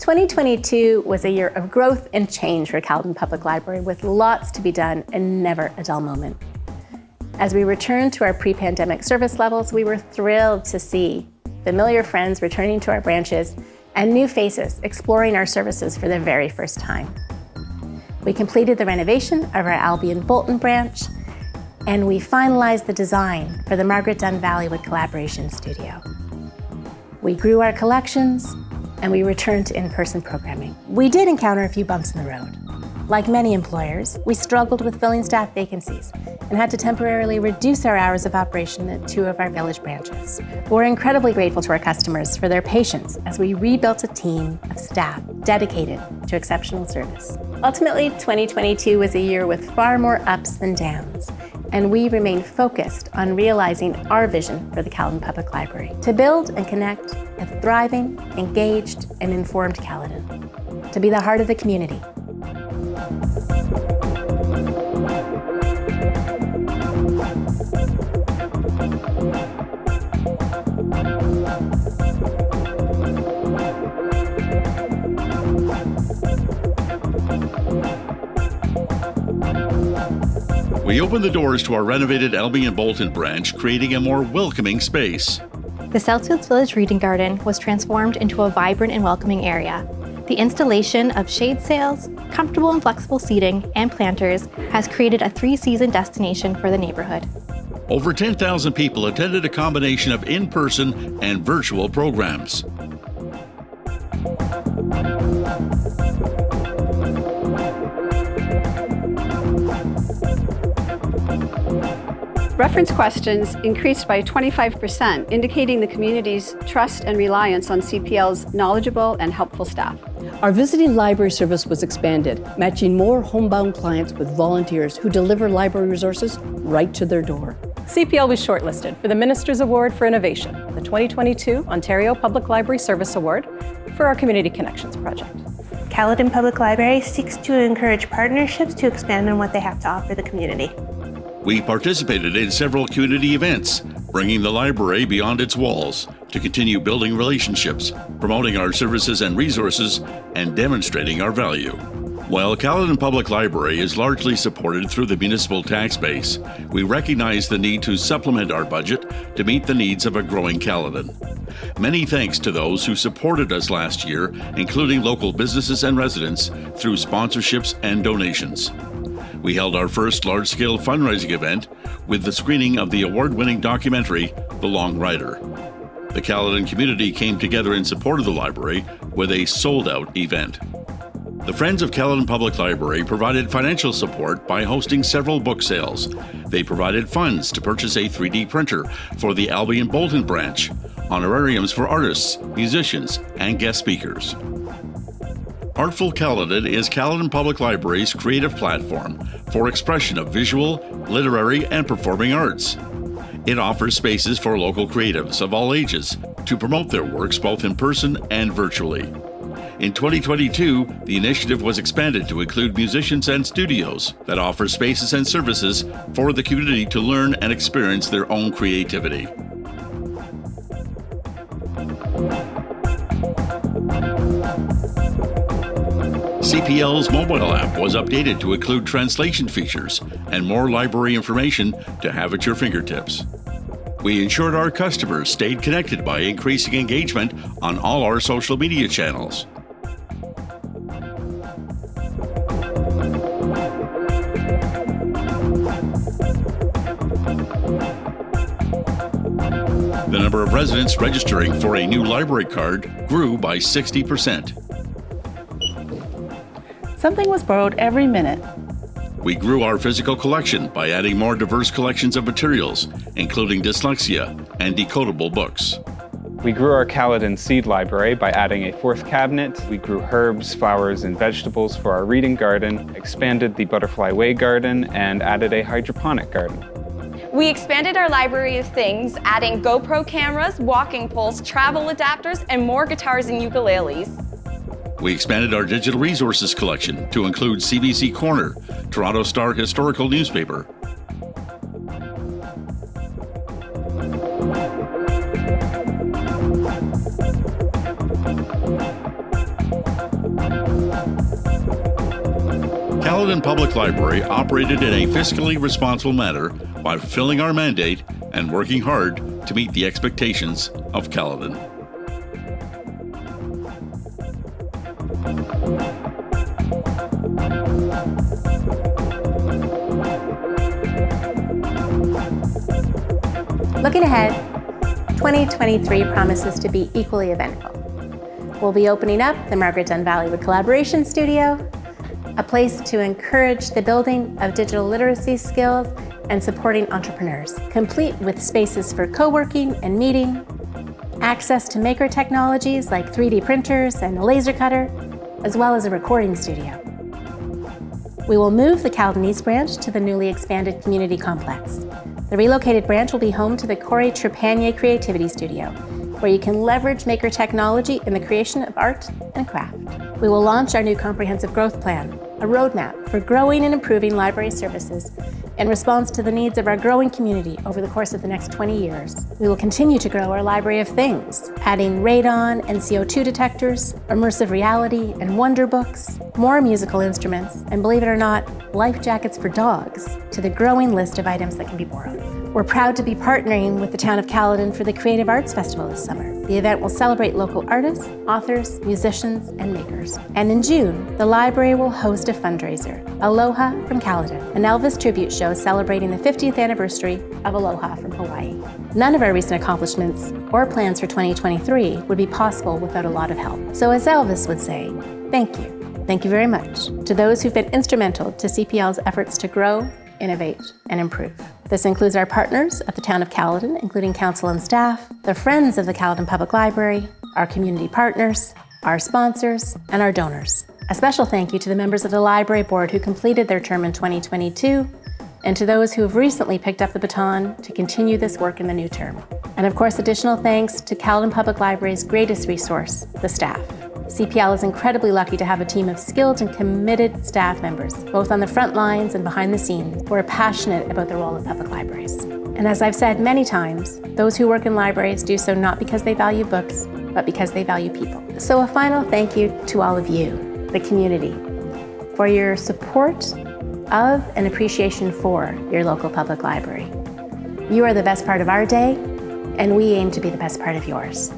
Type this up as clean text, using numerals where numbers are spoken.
2022 was a year of growth and change for Caledon Public Library, with lots to be done and never a dull moment. As we returned to our pre-pandemic service levels, we were thrilled to see familiar friends returning to our branches and new faces exploring our services for the very first time. We completed the renovation of our Albion Bolton Branch, and we finalized the design for the Margaret Dunn Valleywood Collaboration Studio. We grew our collections, and we returned to in-person programming. We did encounter a few bumps in the road. Like many employers, we struggled with filling staff vacancies and had to temporarily reduce our hours of operation at 2 of our village branches. We're incredibly grateful to our customers for their patience as we rebuilt a team of staff dedicated to exceptional service. Ultimately, 2022 was a year with far more ups than downs, and we remain focused on realizing our vision for the Caledon Public Library: to build and connect a thriving, engaged, and informed Caledon, to be the heart of the community. We opened the doors to our renovated Albion Bolton Branch, creating a more welcoming space. The Southfields Village Reading Garden was transformed into a vibrant and welcoming area. The installation of shade sails, comfortable and flexible seating, and planters has created a 3-season destination for the neighborhood. Over 10,000 people attended a combination of in-person and virtual programs. Reference questions increased by 25%, indicating the community's trust and reliance on CPL's knowledgeable and helpful staff. Our visiting library service was expanded, matching more homebound clients with volunteers who deliver library resources right to their door. CPL was shortlisted for the Minister's Award for Innovation, the 2022 Ontario Public Library Service Award for our Community Connections project. Caledon Public Library seeks to encourage partnerships to expand on what they have to offer the community. We participated in several community events, bringing the library beyond its walls to continue building relationships, promoting our services and resources, and demonstrating our value. While Caledon Public Library is largely supported through the municipal tax base, we recognize the need to supplement our budget to meet the needs of a growing Caledon. Many thanks to those who supported us last year, including local businesses and residents, through sponsorships and donations. We held our first large-scale fundraising event with the screening of the award-winning documentary, The Long Rider. The Caledon community came together in support of the library with a sold-out event. The Friends of Caledon Public Library provided financial support by hosting several book sales. They provided funds to purchase a 3D printer for the Albion Bolton Branch, honorariums for artists, musicians, and guest speakers. Artful Caledon is Caledon Public Library's creative platform for expression of visual, literary, and performing arts. It offers spaces for local creatives of all ages to promote their works both in person and virtually. In 2022, the initiative was expanded to include musicians and studios that offer spaces and services for the community to learn and experience their own creativity. CPL's mobile app was updated to include translation features and more library information to have at your fingertips. We ensured our customers stayed connected by increasing engagement on all our social media channels. The number of residents registering for a new library card grew by 60%. Something was borrowed every minute. We grew our physical collection by adding more diverse collections of materials, including dyslexia and decodable books. We grew our Caledon Seed Library by adding a 4th cabinet. We grew herbs, flowers, and vegetables for our reading garden, expanded the Butterflyway Garden, and added a hydroponic garden. We expanded our library of things, adding Gro Pro cameras, walking poles, travel adapters, and more guitars and ukuleles. We expanded our digital resources collection to include CBC Corner, Toronto Star historical newspaper. Caledon Public Library operated in a fiscally responsible manner by fulfilling our mandate and working hard to meet the expectations of Caledon. Looking ahead, 2023 promises to be equally eventful. We'll be opening up the Margaret Dunn Valleywood Collaboration Studio, a place to encourage the building of digital literacy skills and supporting entrepreneurs, complete with spaces for co-working and meeting, access to maker technologies like 3D printers and a laser cutter, as well as a recording studio. We will move the Caledon East Branch to the newly expanded community complex. The relocated branch will be home to the Corey Trepanier Creativity Studio, where you can leverage maker technology in the creation of art and craft. We will launch our new comprehensive growth plan, a roadmap for growing and improving library services in response to the needs of our growing community over the course of the next 20 years. We will continue to grow our library of things, adding radon and CO2 detectors, immersive reality and wonder books, more musical instruments, and believe it or not, life jackets for dogs, to the growing list of items that can be borrowed. We're proud to be partnering with the town of Caledon for the Creative Arts Festival this summer. The event will celebrate local artists, authors, musicians, and makers. And in June, the library will host a fundraiser, Aloha from Caledon, an Elvis tribute show celebrating the 50th anniversary of Aloha from Hawaii. None of our recent accomplishments or plans for 2023 would be possible without a lot of help. So as Elvis would say, thank you. Thank you very much to those who've been instrumental to CPL's efforts to grow, innovate, and improve. This includes our partners at the town of Caledon, including council and staff, the friends of the Caledon Public Library, our community partners, our sponsors, and our donors. A special thank you to the members of the library board who completed their term in 2022, and to those who have recently picked up the baton to continue this work in the new term. And of course, additional thanks to Caledon Public Library's greatest resource, the staff. CPL is incredibly lucky to have a team of skilled and committed staff members, both on the front lines and behind the scenes, who are passionate about the role of public libraries. And as I've said many times, those who work in libraries do so not because they value books, but because they value people. So a final thank you to all of you, the community, for your support of and appreciation for your local public library. You are the best part of our day, and we aim to be the best part of yours.